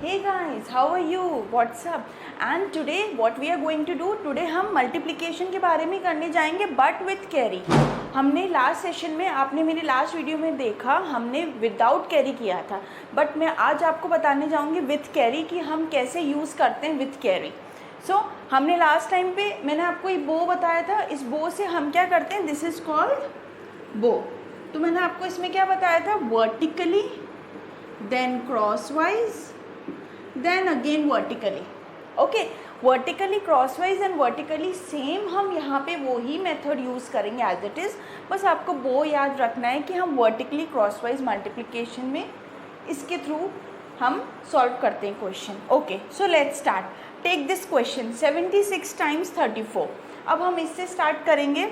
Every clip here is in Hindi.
Hey guys, how are you? What's up? And today what we are going to do? Today हम मल्टीप्लिकेशन के बारे में करने जाएंगे बट विथ कैरी। हमने लास्ट सेशन में, आपने मेरी लास्ट वीडियो में देखा, हमने विदाउट कैरी किया था, बट मैं आज आपको बताने जाऊंगी विथ कैरी कि हम कैसे यूज़ करते हैं विथ कैरी। हमने लास्ट टाइम पे मैंने आपको ये बो बताया था। इस बो से हम क्या करते हैं, दिस इज़ कॉल्ड बो। तो मैंने आपको इसमें क्या बताया था, vertically, then crosswise, then again vertically. Okay, vertically, crosswise and vertically same हम यहाँ पे वो ही मेथड यूज़ करेंगे एज इट इज़। बस आपको वो याद रखना है कि हम वर्टिकली क्रॉसवाइज मल्टीप्लिकेशन में इसके थ्रू हम सॉल्व करते हैं question. Okay, so let's start. Take this question 76 times 34। अब हम इससे स्टार्ट करेंगे।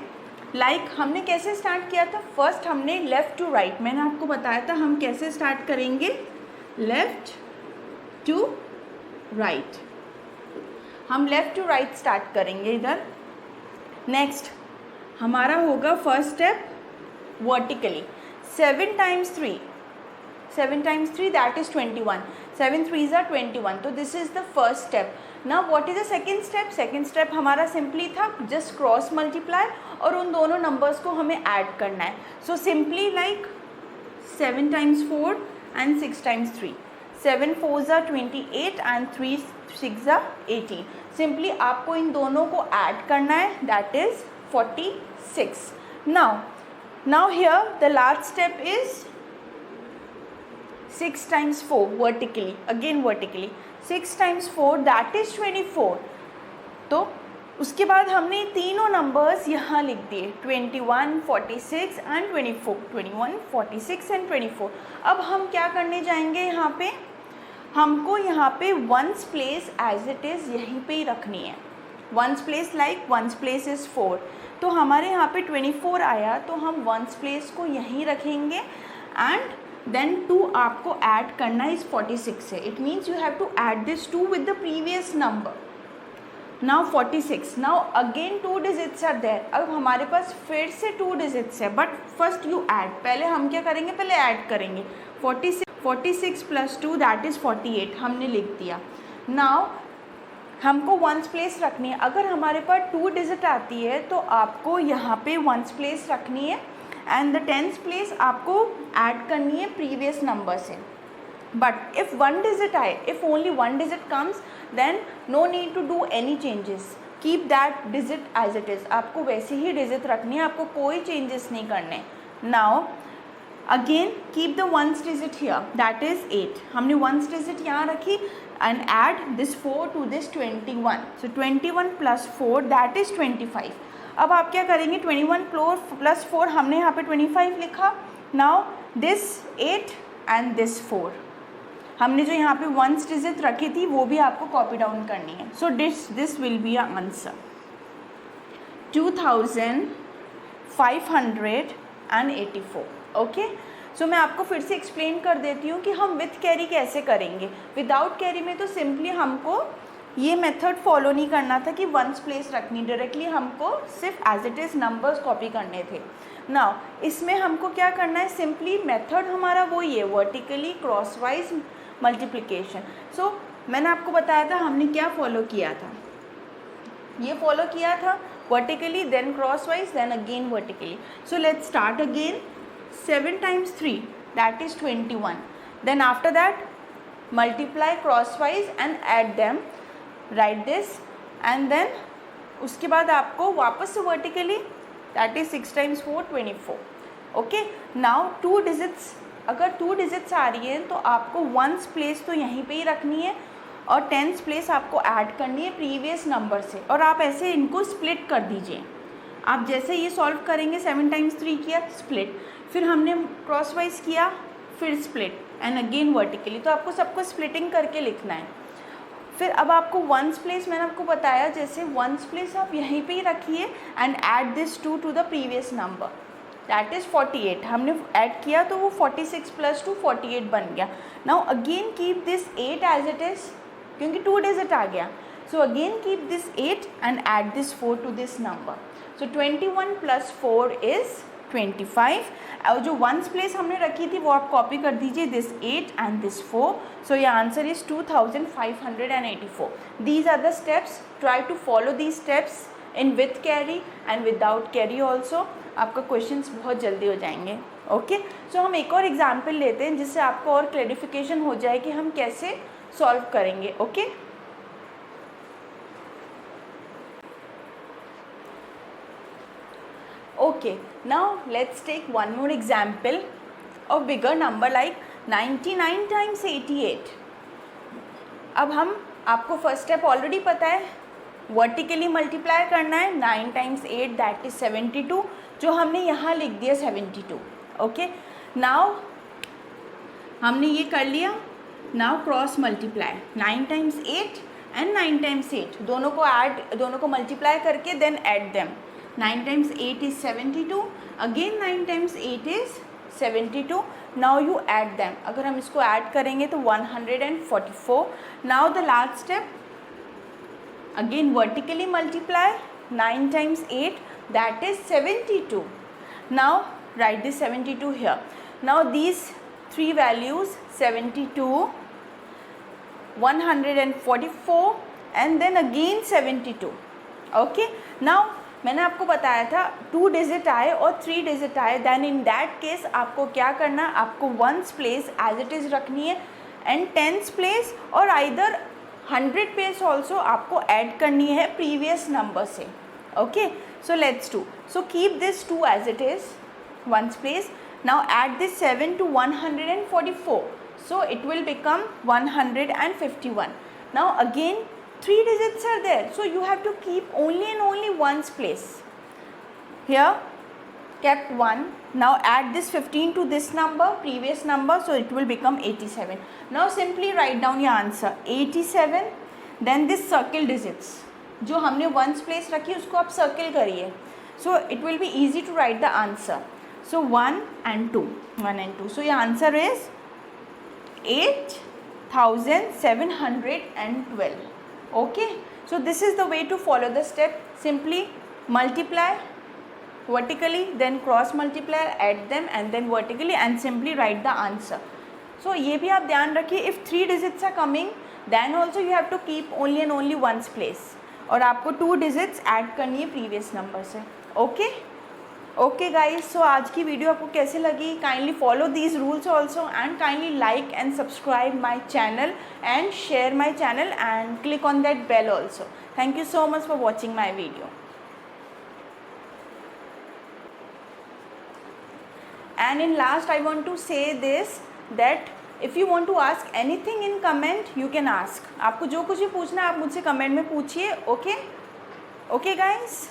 हमने कैसे स्टार्ट किया था, फर्स्ट हमने लेफ़्ट टू राइट, मैंने आपको बताया था हम कैसे स्टार्ट करेंगे, लेफ़्ट टू राइट। हम लेफ़्ट टू राइट स्टार्ट करेंगे इधर। नेक्स्ट हमारा होगा first step vertically, 7 times 3, 7 times 3 that is 21, 7 3s are 21। तो this is the first step. Now what is the second step? Second step हमारा सिंपली था जस्ट क्रॉस मल्टीप्लाई और उन दोनों नंबर्स को हमें ऐड करना है। So simply like 7 times 4 and 6 times 3, 7 4s are 28 and 3 6s are 18। Simply आपको इन दोनों को ऐड करना है, that is 46। Now here the last step is 6 times 4 vertically, again vertically, 6 times 4 that is 24। तो उसके बाद हमने तीनों नंबर्स यहाँ लिख दिए, 21 46 एंड 24, 21 46 एंड 24। अब हम क्या करने जाएंगे, यहाँ पे हमको यहाँ पे ones place as it is यहीं पे ही रखनी है। Ones place like ones place is 4, तो हमारे यहाँ पे 24 आया, तो हम वंस प्लेस को यहीं रखेंगे एंड देन 2 आपको ऐड करना इस 46 से। It means you have to add this 2 with the previous number. Now 46, now again 2 digits are there. अब हमारे पास फिर से 2 डिजिट्स है, बट फर्स्ट यू ऐड, पहले हम क्या करेंगे, पहले ऐड करेंगे। 46 प्लस 2 दैट इज़ 48 हमने लिख दिया। नाउ हमको वंस प्लेस रखनी है। अगर हमारे पास 2 डिजिट आती है तो आपको यहाँ पे वंस प्लेस रखनी है एंड द 10th प्लेस आपको ऐड करनी है प्रीवियस नंबर से। बट इफ़ 1 डिजिट आए, if only 1 digit comes, then no need to do any changes, keep that digit as it is. आपको वैसे ही डिजिट रखनी है, आपको कोई चेंजेस नहीं करने। Now again keep the ones digit here, that is 8। हमने वंस डिजिट यहाँ रखी and add this 4 to this 21। So 21 plus 4 that is 25। अब आप क्या करेंगे, 21 प्लस 4 हमने यहाँ पे 25 लिखा। नाउ दिस 8 एंड दिस 4, हमने जो यहाँ पे वंस डिजिट रखी थी वो भी आपको कॉपी डाउन करनी है। So this will be a answer 2584। Okay, so मैं आपको फिर से एक्सप्लेन कर देती हूँ कि हम विथ कैरी कैसे करेंगे। विदाउट कैरी में तो सिंपली हमको ये मेथड फॉलो नहीं करना था कि वंस प्लेस रखनी, डायरेक्टली हमको सिर्फ as it is numbers copy करने थे। नाउ इसमें हमको क्या करना है, सिंपली मेथड हमारा वो ये वर्टिकली क्रॉसवाइज मल्टीप्लिकेशन। सो मैंने आपको बताया था हमने क्या फॉलो किया था, ये फॉलो किया था vertically, then crosswise, then again vertically. So let's start again. 7 times 3 that is 21, then after that multiply crosswise and add them, right this, and then उसके बाद आपको वापस से vertically, that is 6 times 4 24। Okay, now 2 digits, अगर 2 डिजिट्स आ रही हैं तो आपको वंस प्लेस तो यहीं पे ही रखनी है और 10th प्लेस आपको ऐड करनी है प्रीवियस नंबर से, और आप ऐसे इनको स्प्लिट कर दीजिए। आप जैसे ये सॉल्व करेंगे, 7 टाइम्स 3 किया, स्प्लिट, फिर हमने क्रॉसवाइज किया, फिर स्प्लिट एंड अगेन वर्टिकली। तो आपको सबको स्प्लिटिंग करके लिखना है। फिर अब आपको वंस प्लेस, मैंने आपको बताया जैसे वंस प्लेस आप यहीं पे ही रखिए and add this 2 to the previous number, that is 48। हमने ऐड किया तो वो 46 प्लस 2 48 बन गया। Now again keep this 8 as it is, क्योंकि 2 डिजिट आ गया। So again keep this 8 and add this 4 to this number. So 21 plus 4 is 25 और जो वंस प्लेस हमने रखी थी वो आप कॉपी कर दीजिए, this 8 and this 4. So your answer is 2584. These are the steps. Try to follow these steps in with carry and without carry also. आपका क्वेश्चंस बहुत जल्दी हो जाएंगे. ओके, सो हम एक और एग्जाम्पल लेते हैं जिससे आपको और क्लैरिफिकेशन हो जाए कि हम कैसे सॉल्व करेंगे. Okay, okay, now let's take one more example of bigger number like 99 times 88. अब हम आपको फर्स्ट स्टेप ऑलरेडी पता है, वर्टिकली मल्टीप्लाई करना है. 9 टाइम्स 8 दैट इज 72, जो हमने यहाँ लिख दिया 72. ओके, नाउ हमने ये कर लिया. Now cross multiply 9 times 8 and 9 times 8 दोनों को ऐड, दोनों को मल्टीप्लाई करके then add them. 9 times 8 is 72. Again 9 times 8 is 72. Now you add them. अगर हम इसको ऐड करेंगे तो 144. Now the last step. Again vertically multiply 9 times 8 that is 72. Now write this 72 here. Now these three values 72, 144 and then again 72. Okay. Now मैंने आपको बताया था 2 डिजिट आए और 3 डिजिट आए, देन इन दैट केस आपको क्या करना है, आपको ones place as it is रखनी है एंड टेंस प्लेस और आइदर 100 प्लेस ऑल्सो आपको ऐड करनी है प्रीवियस नंबर से. Okay, so let's do. So keep this 2 as it is ones place. Now add this 7 to 144, so it will become 151. Now again 3 digits are there, so you have to keep only and only ones place. Here kept 1. Now add this 15 to this number, previous number, so it will become 87. Now simply write down your answer 87. Then this circle digits, जो हमने ones place रखी उसको आप circle करिए, so it will be easy to write the answer. So 1 and 2, 1 and 2. So your answer is 8712. Okay, so this is the way to follow the step. Simply multiply vertically, then cross multiply, add them and then vertically and simply write the answer. So ये भी आप ध्यान रखिए, if 3 digits are coming then also you have to keep only and only ones place और आपको 2 digits add करनी है previous number से. Okay, ओके गाइज, सो आज की वीडियो आपको कैसे लगी? Kindly follow these rules also and kindly like and subscribe my channel and share my channel and click on that bell also. Thank you so much for watching my video. And in last I want to say this that if you want to ask anything in comment you can ask. आपको जो कुछ भी पूछना है आप मुझसे कमेंट में पूछिए. Okay, okay guys.